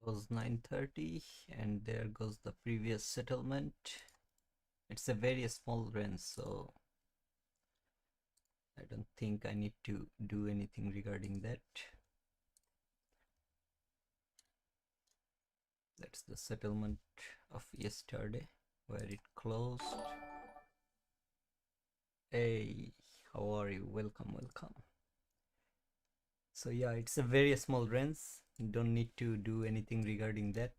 goes 930, and there goes the previous settlement. It's a very small range, so I don't think I need to do anything regarding that. That's the settlement of yesterday where it closed. Hey, how are you? Welcome, welcome. So yeah, it's a very small range. You don't need to do anything regarding that.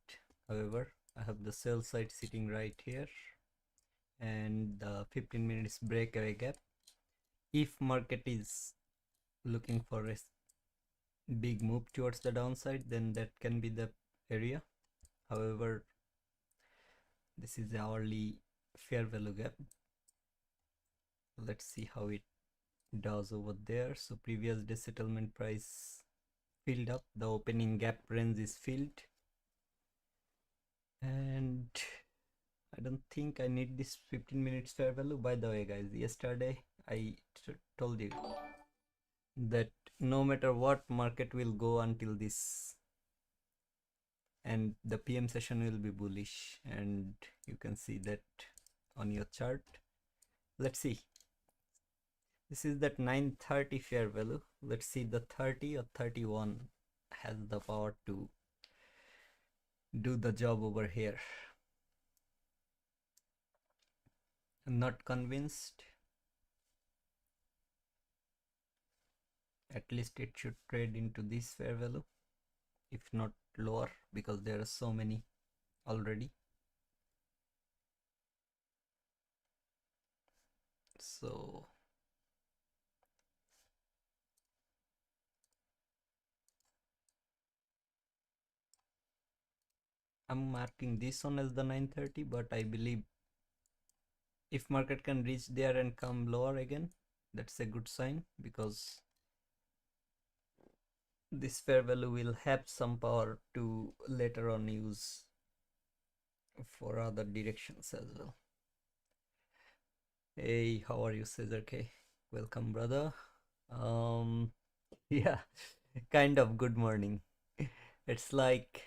However, I have the sell side sitting right here and the 15 minutes breakaway gap. If market is looking for a big move towards the downside, then that can be the area. However, this is the hourly fair value gap. Let's see how it does over there. So previous day settlement price filled up, the opening gap range is filled, and I don't think I need this 15 minutes fair value. By the way guys, yesterday I told you that no matter what, market will go until this, and the PM session will be bullish, and you can see that on your chart. Let's see. This is that 930 fair value. Let's see the 30 or 31 has the power to do the job over here. I'm not convinced. At least it should trade into this fair value, if not lower, because there are so many already. So I'm marking this one as the 930, but I believe if market can reach there and come lower again, that's a good sign, because this fair value will have some power to later on use for other directions as well. Hey, how are you, Cesar K? Welcome, brother. Yeah, kind of good morning. It's like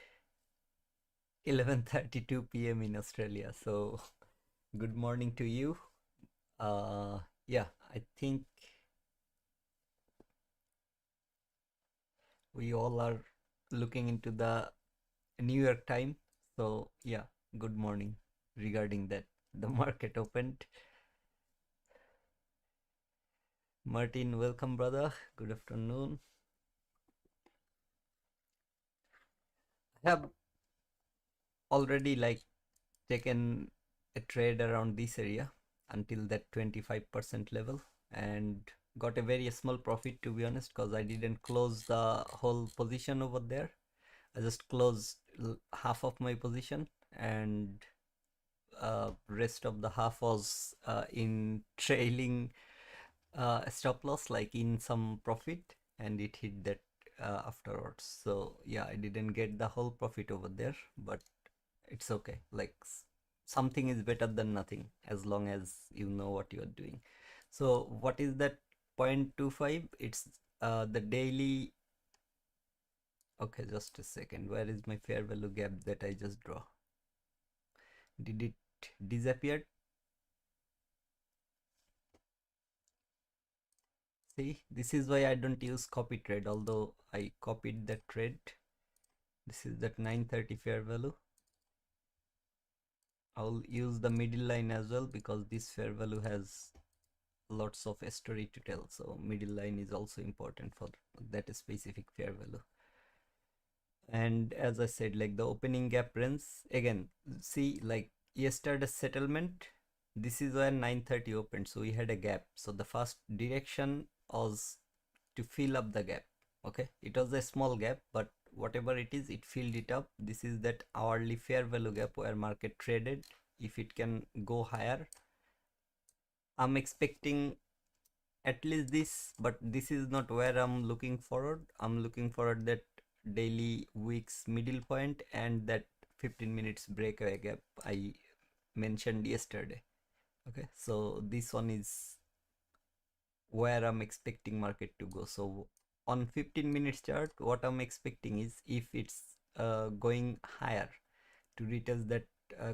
11:32 p.m. in Australia, so good morning to you. Yeah, I think we all are looking into the New York time. So yeah, good morning regarding that. The market opened. Martin, welcome, brother. Good afternoon. I have already taken a trade around this area until that 25% level and got a very small profit, to be honest, because I didn't close the whole position over there. I just closed half of my position, and rest of the half was in trailing stop loss, like in some profit, and it hit that afterwards. So yeah, I didn't get the whole profit over there, but it's okay. Like something is better than nothing, as long as you know what you are doing. So what is that 0.25? It's the daily. Okay, just a second. Where is my fair value gap that I just draw? Did it disappear? See, this is why I don't use copy trade, although I copied that trade. This is that 930 fair value. I'll use the middle line as well, because this fair value has lots of story to tell, so middle line is also important for that specific fair value. And as I said, like the opening gap range, again, see, like yesterday's settlement, this is where 930 opened, so we had a gap. So the first direction was to fill up the gap. Okay, it was a small gap, but whatever it is, it filled it up. This is that hourly fair value gap where market traded. If it can go higher, I'm expecting at least this, but this is not where I'm looking forward. I'm looking forward that daily week's middle point and that 15 minutes breakaway gap I mentioned yesterday. Okay, so this one is where I'm expecting market to go. So on 15 minutes chart, what I'm expecting is, if it's going higher to retest that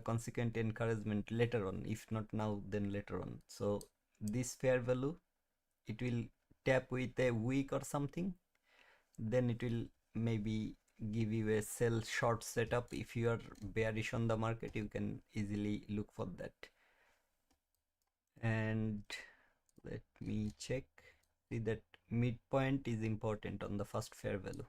consequent encouragement later on. If not now, then later on. So this fair value, it will tap with a wick or something, then it will maybe give you a sell short setup. If you are bearish on the market, you can easily look for that. And let me check. See that midpoint is important on the first fair value.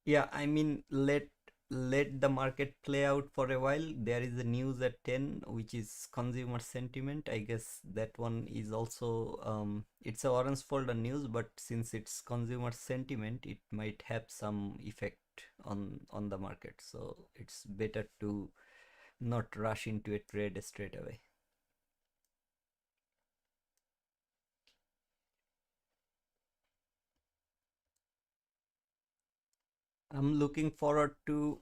Yeah, I mean, let the market play out for a while. There is a news at 10, which is consumer sentiment. I guess that one is also it's a orange folder news, but since it's consumer sentiment, it might have some effect on the market. So it's better to not rush into a trade straight away. I'm looking forward to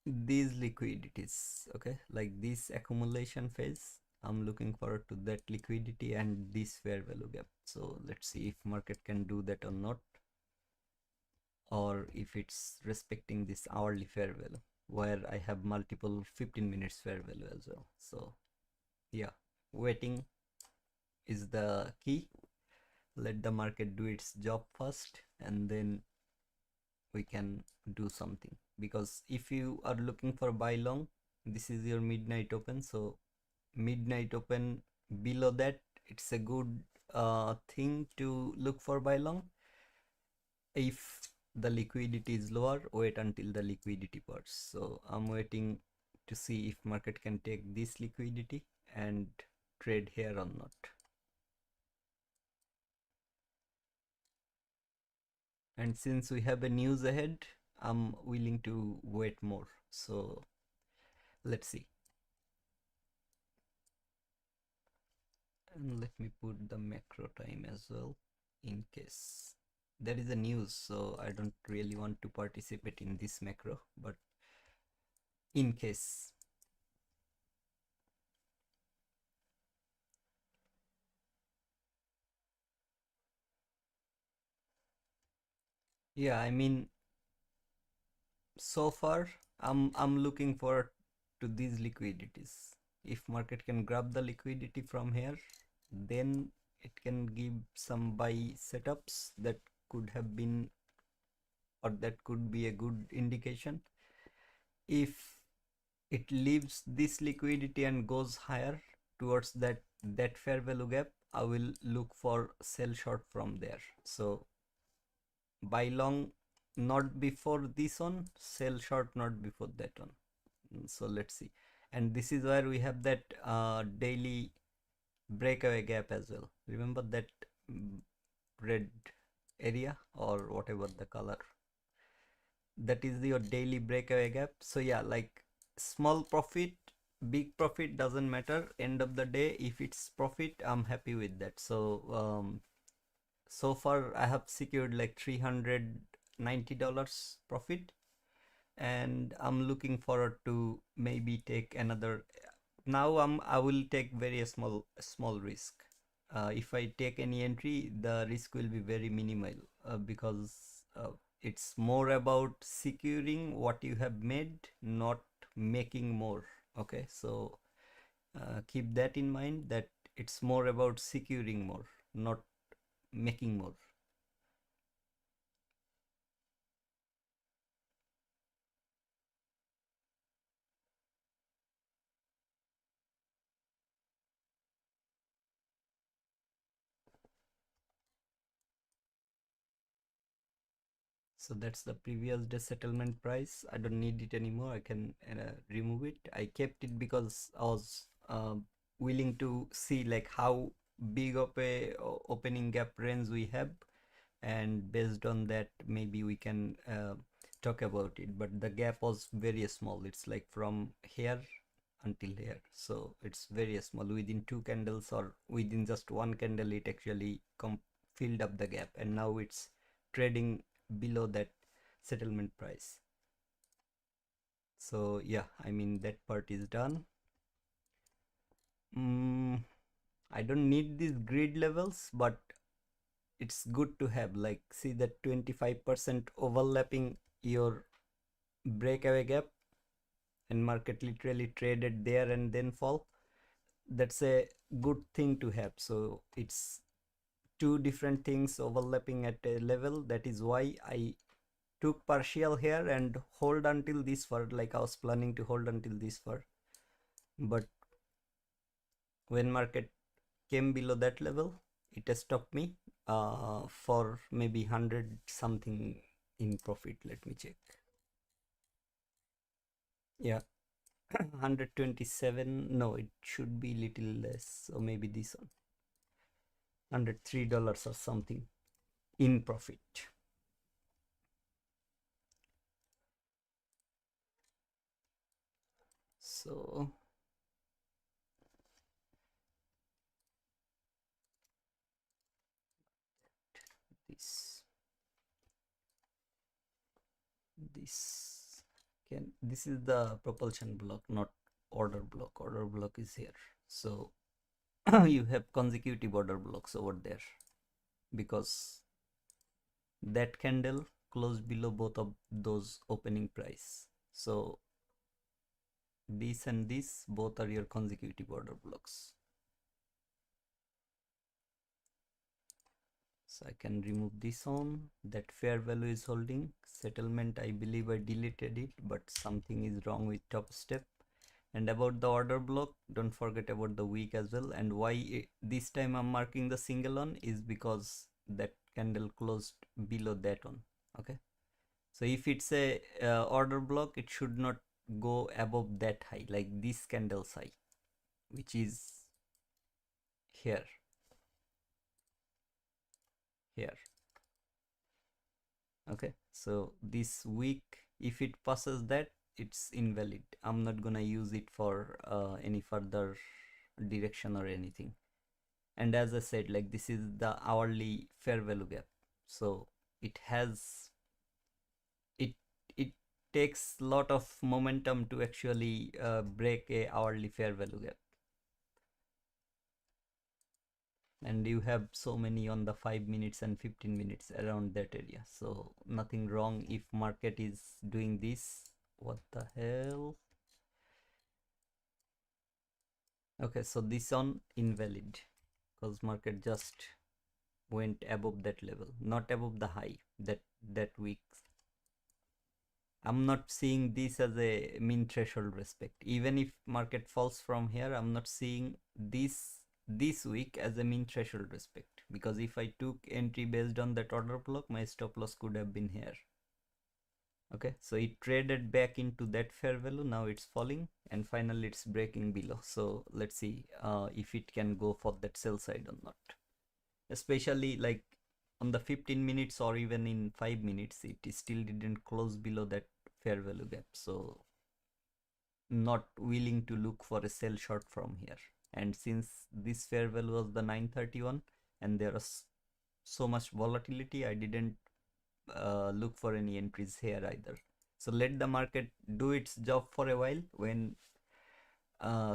these liquidities, okay, like this accumulation phase. I'm looking forward to that liquidity and this fair value gap. So let's see if market can do that or not, or if it's respecting this hourly fair value, where I have multiple 15 minutes fair value as well. So yeah, waiting is the key. Let the market do its job first, and then we can do something. Because if you are looking for buy long, this is your midnight open. So midnight open, below that, it's a good thing to look for buy long. If the liquidity is lower, wait until the liquidity parts. So I'm waiting to see if market can take this liquidity and trade here or not. And since we have a news ahead, I'm willing to wait more. So let's see. And let me put the macro time as well, in case there is a news. So I don't really want to participate in this macro, but in case. Yeah, I mean, so far I'm looking forward to these liquidities. If market can grab the liquidity from here, then it can give some buy setups that could have been, or that could be a good indication. If it leaves this liquidity and goes higher towards that fair value gap, I will look for sell short from there. So buy long not before this one, sell short not before that one. So let's see. And this is where we have that daily breakaway gap as well. Remember that red area, or whatever the color, that is your daily breakaway gap. So yeah, like small profit, big profit, doesn't matter. End of the day, if it's profit, I'm happy with that. So so far I have secured like $390 profit, and I'm looking forward to maybe take another. Now I will take very small risk. If I take any entry, the risk will be very minimal, because it's more about securing what you have made, not making more. Okay, so keep that in mind, that it's more about securing more, not making more. So that's the previous day settlement price. I don't need it anymore. I can remove it. I kept it because I was willing to see like how big of a opening gap range we have, and based on that maybe we can talk about it. But the gap was very small. It's like from here until here, so it's very small. Within two candles, or within just one candle, it actually filled up the gap, and now it's trading below that settlement price. So yeah, I mean, that part is done. I don't need these grid levels, but it's good to have, like, see that 25% overlapping your breakaway gap, and market literally traded there and then fall. That's a good thing to have. So it's two different things overlapping at a level. That is why I took partial here and hold until this far, like I was planning to hold until this far. But when market came below that level, it has stopped me for maybe 100 something in profit. Let me check. Yeah, 127. No, it should be little less, or maybe this one, $103 or something in profit. So this is the propulsion block, not order block. Order block is here. So you have consecutive order blocks over there, because that candle closed below both of those opening price. So this and this both are your consecutive order blocks. So I can remove this on. That fair value is holding. Settlement, I believe I deleted it, but something is wrong with top step. And about the order block, don't forget about the week as well. And why this time I'm marking the single on is because that candle closed below that one. Okay, so if it's a order block, it should not go above that high, like this candle's high, which is here. Okay, so this week, if it passes that, it's invalid. I'm not gonna use it for any further direction or anything. And as I said, like, this is the hourly fair value gap, so it has it it takes lot of momentum to actually break a hourly fair value gap. And you have so many on the 5 minutes and 15 minutes around that area, so nothing wrong if market is doing this. What the hell? Okay, so this on invalid, because market just went above that level, not above the high that week. I'm not seeing this as a mean threshold respect. Even if market falls from here, I'm not seeing this week as a mean threshold respect, because if I took entry based on that order block, my stop loss could have been here. Okay, so it traded back into that fair value. Now it's falling, and finally it's breaking below. So let's see if it can go for that sell side or not. Especially like on the 15 minutes or even in 5 minutes, it still didn't close below that fair value gap. So not willing to look for a sell short from here. And since this fair value was the 931 and there was so much volatility, I didn't look for any entries here either. So let the market do its job for a while. When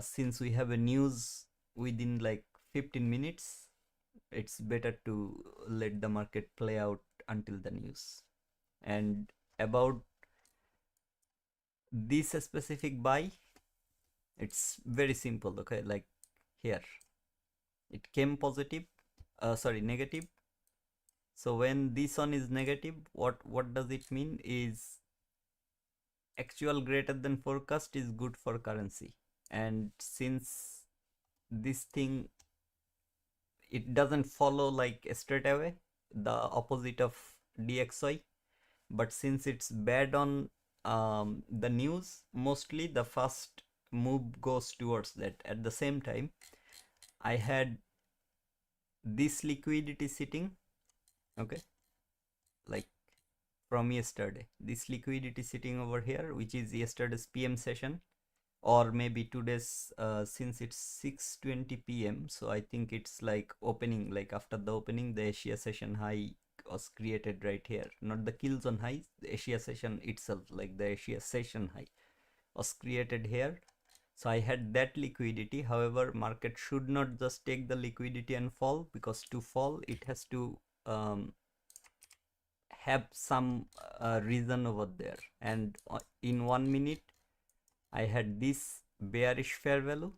since we have a news within like 15 minutes, it's better to let the market play out until the news. And about this specific buy, it's very simple. Okay, like here it came positive, sorry, negative. So when this one is negative, what does it mean is actual greater than forecast is good for currency. And since this thing, it doesn't follow like straight away the opposite of DXY, but since it's bad on the news, mostly the first move goes towards that. At the same time, I had this liquidity sitting, okay, like from yesterday, this liquidity sitting over here, which is yesterday's PM session, or maybe today's, since it's 6:20 p.m, so I think it's like opening, like after the opening, the Asia session high was created right here, not the kills on high, the Asia session itself, like the Asia session high was created here. So I had that liquidity. However, market should not just take the liquidity and fall, because to fall it has to have some reason over there, and in 1 minute I had this bearish fair value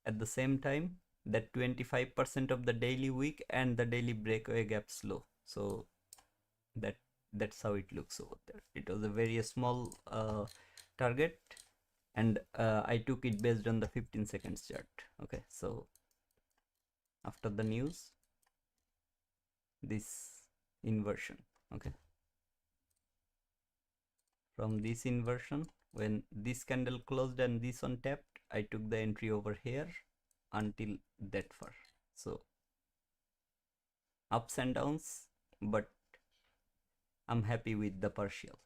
at the same time, that 25% of the daily wick and the daily breakaway gaps low. So that's how it looks over there. It was a very small target, and I took it based on the 15 seconds chart. Okay, so after the news, this inversion. Okay, from this inversion, when this candle closed and this one tapped, I took the entry over here until that far. So ups and downs, but I'm happy with the partial.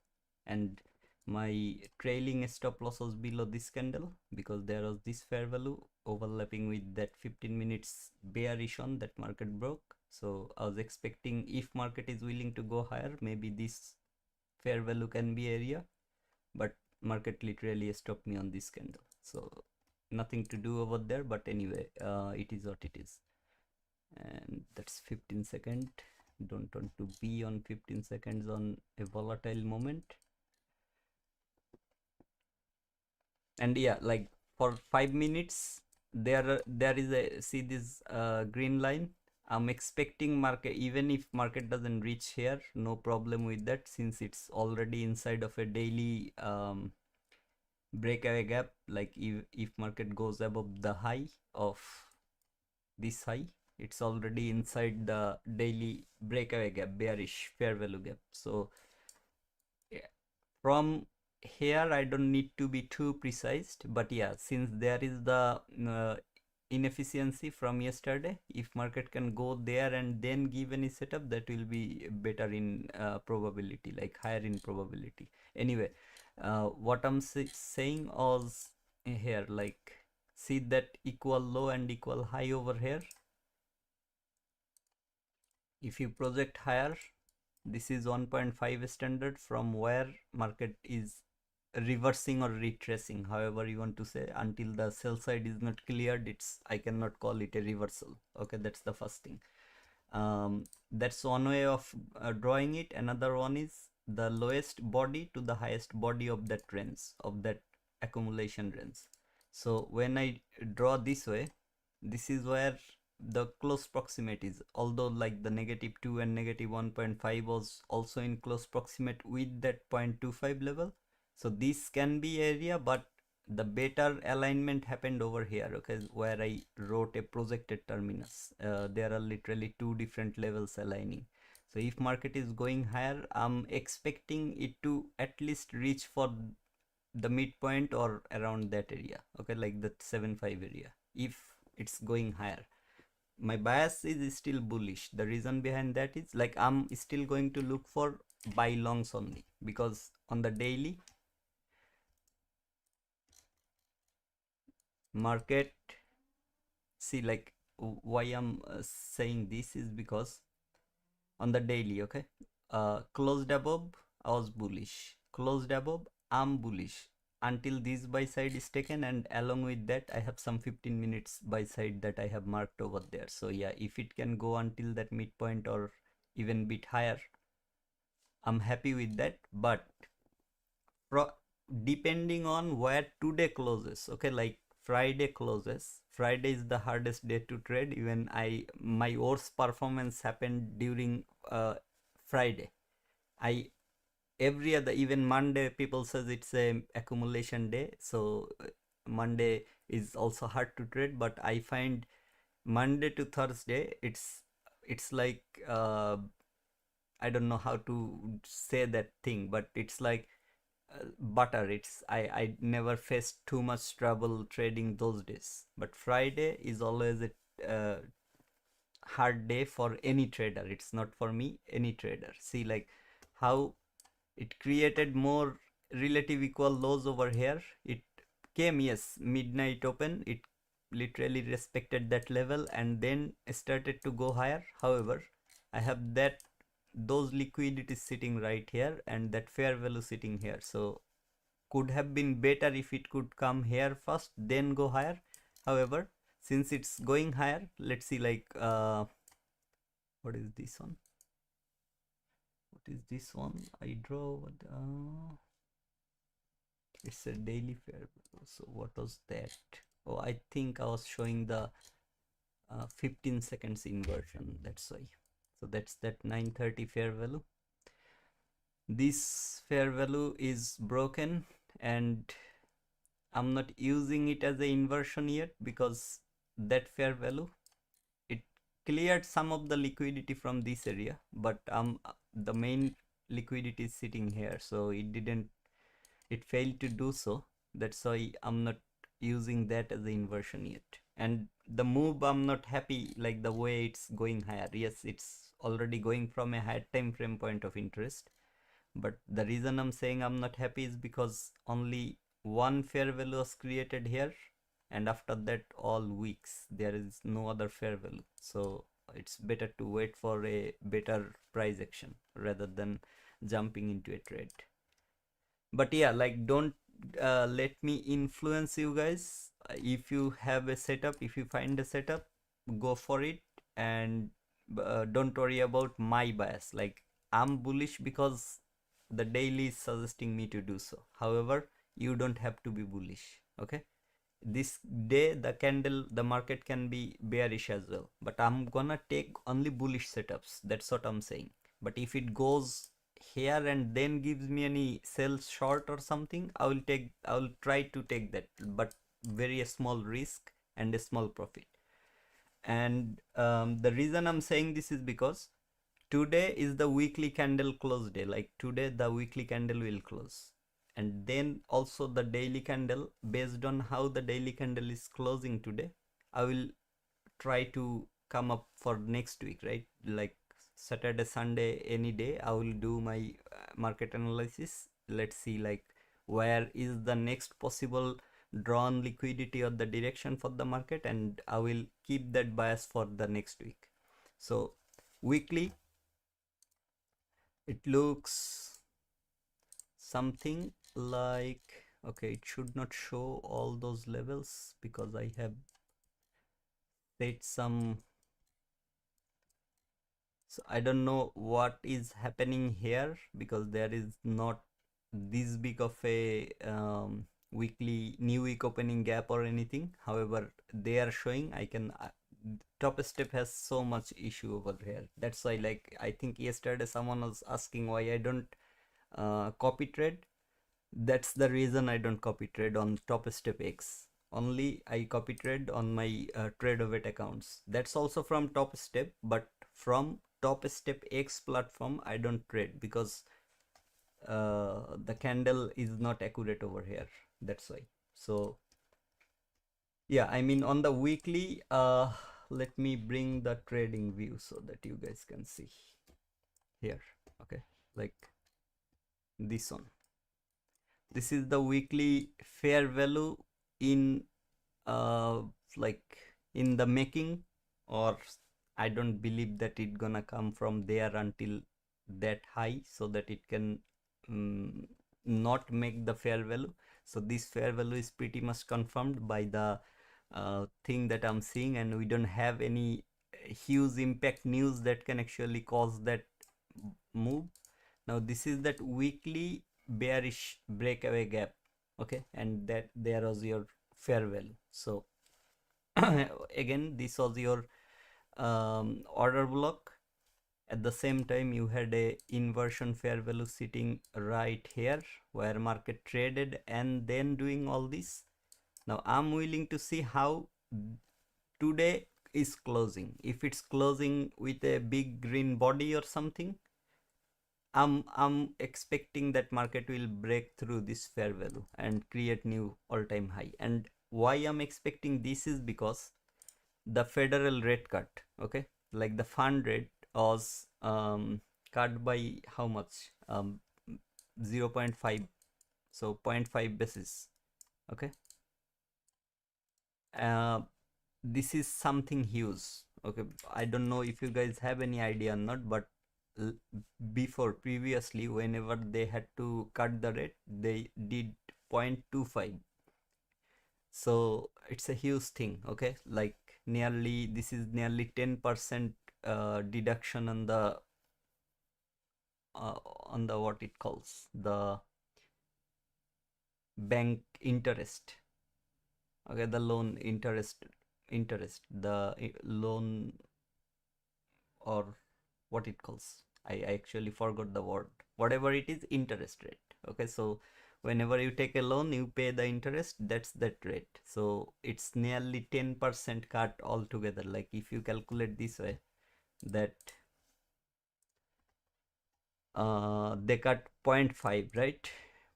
And my trailing stop loss was below this candle because there was this fair value overlapping with that 15 minutes bearish on that market broke. So I was expecting, if market is willing to go higher, maybe this fair value can be area, but market literally stopped me on this candle. So nothing to do over there, but anyway, it is what it is. And that's 15 second. Don't want to be on 15 seconds on a volatile moment. And yeah, like for 5 minutes there is a, see this green line. I'm expecting market, even if market doesn't reach here, no problem with that, since it's already inside of a daily breakaway gap. Like if market goes above the high of this high, it's already inside the daily breakaway gap, bearish fair value gap. So yeah, from here I don't need to be too precise, but yeah, since there is the inefficiency from yesterday, if market can go there and then give any setup, that will be better in probability, like higher in probability. Anyway, what I'm saying was here, like see that equal low and equal high over here. If you project higher, this is 1.5 standard from where market is reversing or retracing, however you want to say, until the sell side is not cleared. It's, I cannot call it a reversal. Okay, that's the first thing. That's one way of drawing it. Another one is the lowest body to the highest body of that range, of that accumulation range. So when I draw this way, this is where the close proximities, although like the -2 and -1.5 was also in close proximate with that 0.25 level. So this can be area, but the better alignment happened over here. Okay, where I wrote a projected terminus. There are literally two different levels aligning. So if market is going higher, I'm expecting it to at least reach for the midpoint or around that area. Okay, like the 7.5 area, if it's going higher. My bias is still bullish. The reason behind that is, like, I'm still going to look for buy longs only, because on the daily market, see, like, why I'm saying this is because on the daily, okay, closed above I was bullish, closed above I'm bullish until this buy side is taken, and along with that I have some 15 minutes buy side that I have marked over there. So yeah, if it can go until that midpoint or even bit higher, I'm happy with that. But depending on where today closes, okay, like Friday closes, Friday is the hardest day to trade. Even my worst performance happened during Friday. I every other, even Monday, people says it's a accumulation day, so Monday is also hard to trade. But I find Monday to Thursday, it's like I don't know how to say that thing, but it's like butter. It's I never faced too much trouble trading those days. But Friday is always a hard day for any trader. It's not for me, any trader. See, like how it created more relative equal lows over here. It came, yes, midnight open, it literally respected that level and then started to go higher. However, I have that those liquidities sitting right here and that fair value sitting here. So could have been better if it could come here first then go higher. However, since it's going higher, let's see, like What is this one? What is this one? I draw what it's a daily fair value. So what was that? Oh, I think I was showing the 15 seconds inversion, that's why. So that's that 930 fair value. This fair value is broken and I'm not using it as a inversion yet because that fair value, it cleared some of the liquidity from this area, but the main liquidity is sitting here, so it failed to do so. That's why I'm not using that as the inversion yet. And the move, I'm not happy like the way it's going higher. Yes, it's already going from a higher time frame point of interest, but the reason I'm saying I'm not happy is because only one fair value was created here, and after that all weeks there is no other fair value. So it's better to wait for a better price action rather than jumping into a trade. But yeah, like, don't let me influence you guys. If you have a setup, if you find a setup, go for it, and don't worry about my bias. Like, I'm bullish because the daily is suggesting me to do so. However, you don't have to be bullish. Okay, this day the market can be bearish as well, but I'm gonna take only bullish setups. That's what I'm saying. But if it goes here and then gives me any sell short or something, I will try to take that, but very a small risk and a small profit. And the reason I'm saying this is because today is the weekly candle close day. Like, today the weekly candle will close, and then also the daily candle. Based on how the daily candle is closing today, I will try to come up for next week, right? Like Saturday, Sunday, any day I will do my market analysis. Let's see, like, where is the next possible drawn liquidity or the direction for the market, and I will keep that bias for the next week. So weekly, it looks something like, okay, it should not show all those levels because I have set some, so I don't know what is happening here because there is not this big of a weekly new week opening gap or anything. However, they are showing I can top step has so much issue over here. That's why, like, I think yesterday someone was asking why I don't copy trade. That's the reason I don't copy trade on top step X. Only I copy trade on my TradeOvet accounts. That's also from top step, but from top step X platform I don't trade because the candle is not accurate over here. That's why. So yeah, I mean, on the weekly, let me bring the trading view so that you guys can see here. Okay, like this one. This is the weekly fair value in uh like in the making, or I don't believe that it gonna come from there until that high so that it can not make the fair value. So this fair value is pretty much confirmed by the thing that I'm seeing, and we don't have any huge impact news that can actually cause that move. Now this is that weekly bearish breakaway gap. Okay, and that there was your fair value. So again, this was your order block. At the same time, you had a inversion fair value sitting right here where market traded and then doing all this. Now I'm willing to see how today is closing. If it's closing with a big green body or something, I'm expecting that market will break through this fair value and create new all-time high. And why I'm expecting this is because the federal rate cut, okay, like the fund rate was cut by how much, 0.5, so 0.5 basis. Okay, this is something huge. Okay, I don't know if you guys have any idea or not, but before, previously, whenever they had to cut the rate, they did 0.25. So it's a huge thing. Okay, like, nearly, this is nearly 10% deduction on the what it calls the bank interest. Okay, the loan interest the loan, or what it calls, I actually forgot the word, whatever it is, interest rate. Okay, so whenever you take a loan you pay the interest, that's that rate. So it's nearly 10% cut altogether. Like if you calculate this way, that they cut 0.5, right?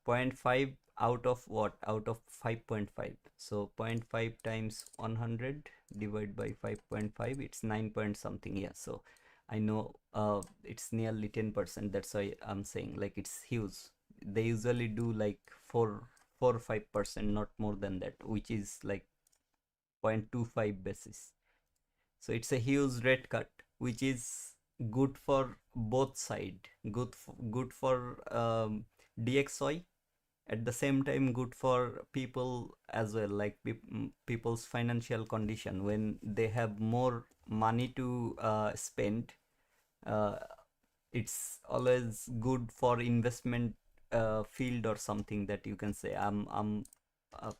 0.5 out of what? Out of 5.5. So 0.5 times 100 divided by 5.5, it's 9 point something. Yeah, so I know it's nearly 10%. That's why I'm saying like it's huge. They usually do like 4 or 5%, not more than that, which is like 0.25 basis. So it's a huge rate cut, which is good for both side. Good for DXY, at the same time good for people as well, like people's financial condition. When they have more money to spend, uh, it's always good for investment field or something, that you can say. I'm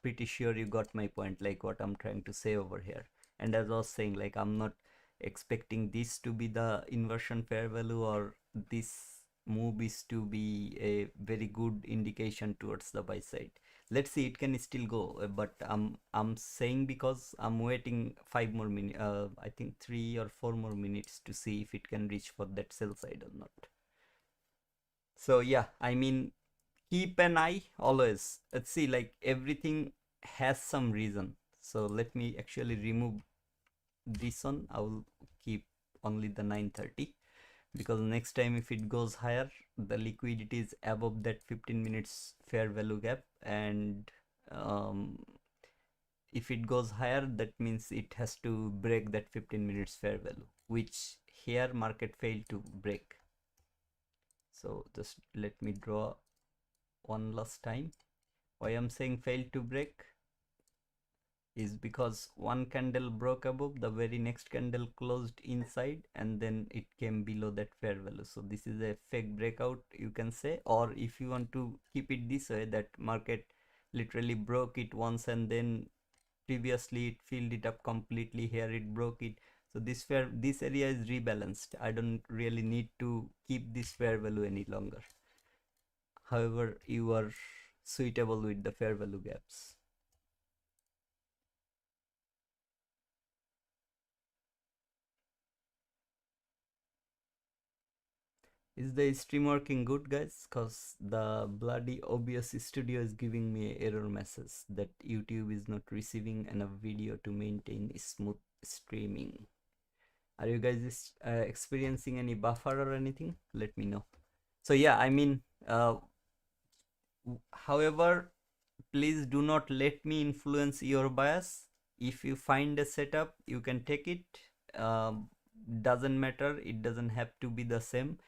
pretty sure you got my point, like what I'm trying to say over here. And as I was saying, like I'm not expecting this to be the inversion fair value, or this move is to be a very good indication towards the buy side. Let's see, it can still go, but I'm saying because I'm waiting 5 more minutes, I think 3 or 4 more minutes, to see if it can reach for that sell side or not. So yeah, I mean, keep an eye always. Let's see, like everything has some reason. So let me actually remove this one. I will keep only the 930, because next time if it goes higher, the liquidity is above that 15 minutes fair value gap, and if it goes higher, that means it has to break that 15 minutes fair value, which here market failed to break. So just let me draw one last time. Why I'm saying failed to break is because one candle broke above, the very next candle closed inside, and then it came below that fair value. So this is a fake breakout, you can say. Or if you want to keep it this way, that market literally broke it once, and then previously it filled it up completely, here it broke it. So this area is rebalanced. I don't really need to keep this fair value any longer, however you are suitable with the fair value gaps. Is the stream working good, guys? Cause the bloody OBS studio is giving me an error message that YouTube is not receiving enough video to maintain smooth streaming. Are you guys experiencing any buffer or anything? Let me know. So yeah, I mean, however, please do not let me influence your bias. If you find a setup, you can take it. Doesn't matter, it doesn't have to be the same.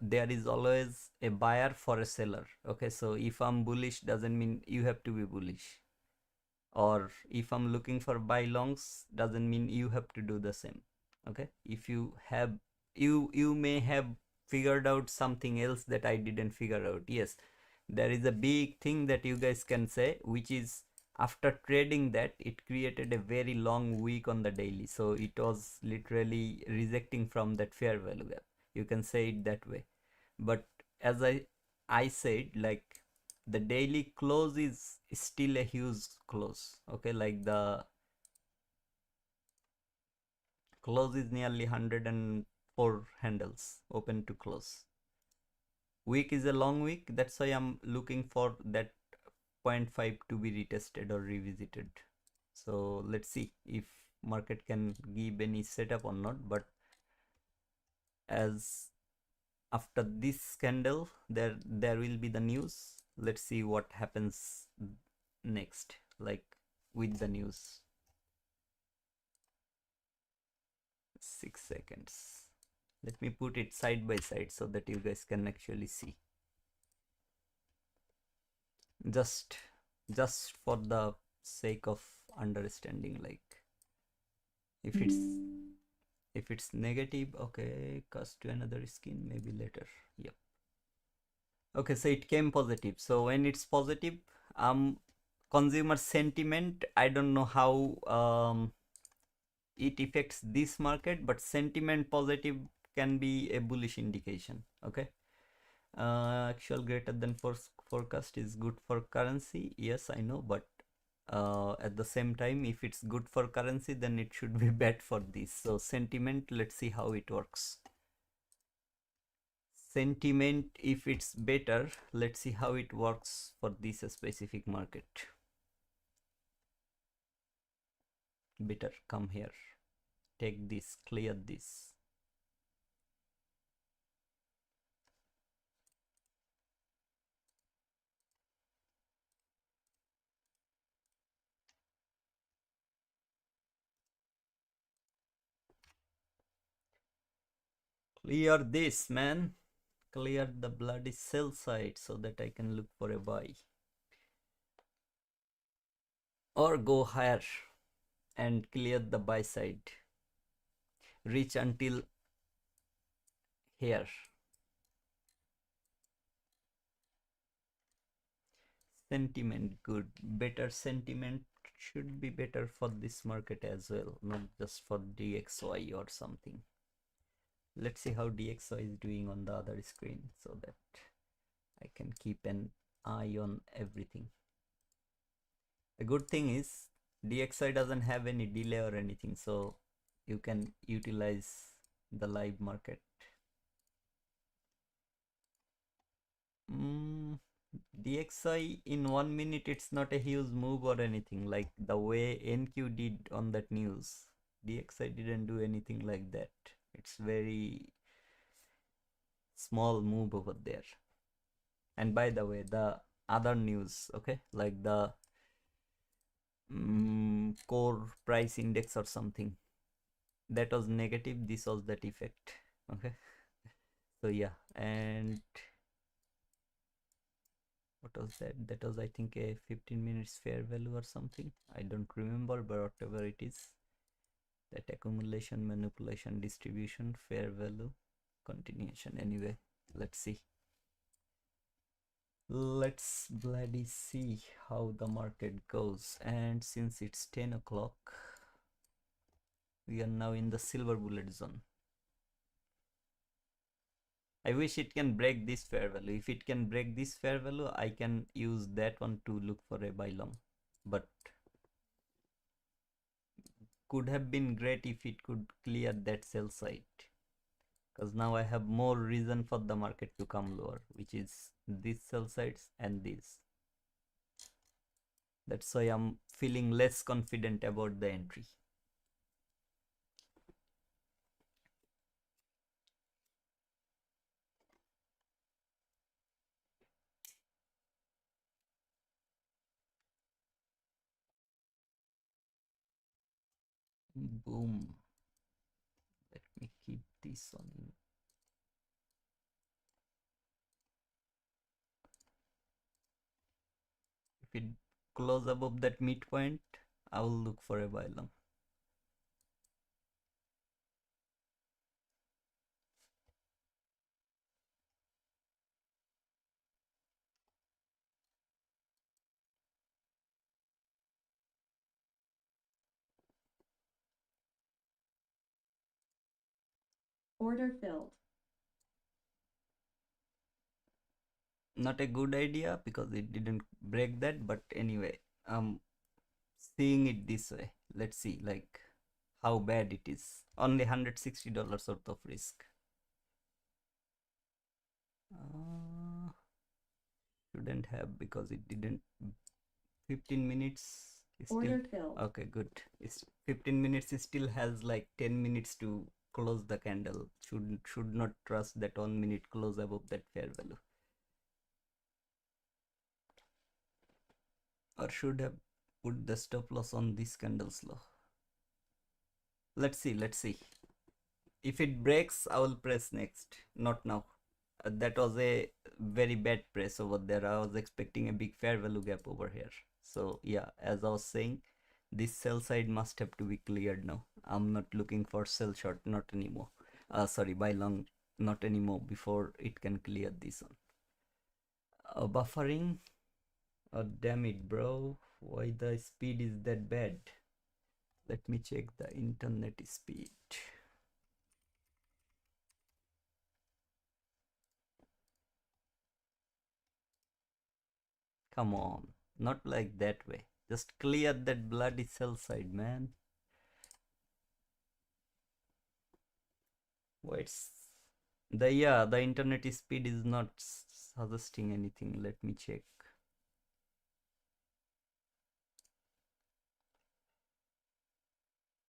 There is always a buyer for a seller. Okay, so if I'm bullish, doesn't mean you have to be bullish. Or if I'm looking for buy longs, doesn't mean you have to do the same. Okay, if you have, you may have figured out something else that I didn't figure out. Yes, there is a big thing that you guys can say, which is after trading that, it created a very long week on the daily, so it was literally rejecting from that fair value gap. You can say it that way. But as I said, like the daily close is still a huge close. Okay, like the close is nearly 104 handles open to close. Week is a long week, that's why I'm looking for that 0.5 to be retested or revisited. So let's see if market can give any setup or not. But as after this candle, there will be the news. Let's see what happens next, like with the news. 6 seconds. Let me put it side by side so that you guys can actually see. Just for the sake of understanding, like if If it's negative, okay, cast to another skin, maybe later. Yep. Okay, so it came positive. So when it's positive, consumer sentiment, I don't know how it affects this market, but sentiment positive can be a bullish indication. Okay. Actual greater than forecast is good for currency. Yes, I know, but at the same time, if it's good for currency, then it should be bad for this. So sentiment, let's see how it works. Sentiment, if it's better, let's see how it works for this specific market. Better, come here, take this, clear this. Clear this, man. Clear the bloody sell side so that I can look for a buy. Or go higher and clear the buy side. Reach until here. Sentiment good. Better sentiment should be better for this market as well, not just for DXY or something. Let's see how DXY is doing on the other screen so that I can keep an eye on everything. The good thing is DXY doesn't have any delay or anything, so you can utilize the live market. DXY in 1 minute, it's not a huge move or anything like the way NQ did on that news. DXY didn't do anything like that. It's very small move over there. And by the way, the other news, okay, like the core price index or something, that was negative. This was that effect. Okay. So yeah, and what was that? That was, I think, a 15 minutes fair value or something. I don't remember, but whatever it is, that accumulation, manipulation, distribution, fair value, continuation. Anyway, let's see. Let's bloody see how the market goes. And since it's 10 o'clock, we are now in the silver bullet zone. I wish it can break this fair value. If it can break this fair value, I can use that one to look for a buy long. But could have been great if it could clear that sell side. Because now I have more reason for the market to come lower, which is these sell sides and these. That's why I'm feeling less confident about the entry. Boom. Let me keep this on. If it close above that midpoint, I will look for a buy long. Order filled. Not a good idea because it didn't break that, but anyway, seeing it this way, let's see like how bad it is. Only $160 worth of risk. Shouldn't have, because it didn't. 15 minutes is Order still filled. okay, good. It's 15 minutes, it still has like 10 minutes to close the candle. Should not trust that 1 minute close above that fair value, or should have put the stop loss on this candle's low. Let's see. If it breaks, I will press next, not now. That was a very bad press over there. I was expecting a big fair value gap over here. So yeah, as I was saying, This sell side must have to be cleared now. I'm not looking for sell short, not anymore. Sorry, buy long, not anymore, before it can clear this one. Buffering. Oh, damn it, bro. Why the speed is that bad? Let me check the internet speed. Come on, not like that way. Just clear that bloody sell side, man. What's the internet speed is not suggesting anything. Let me check.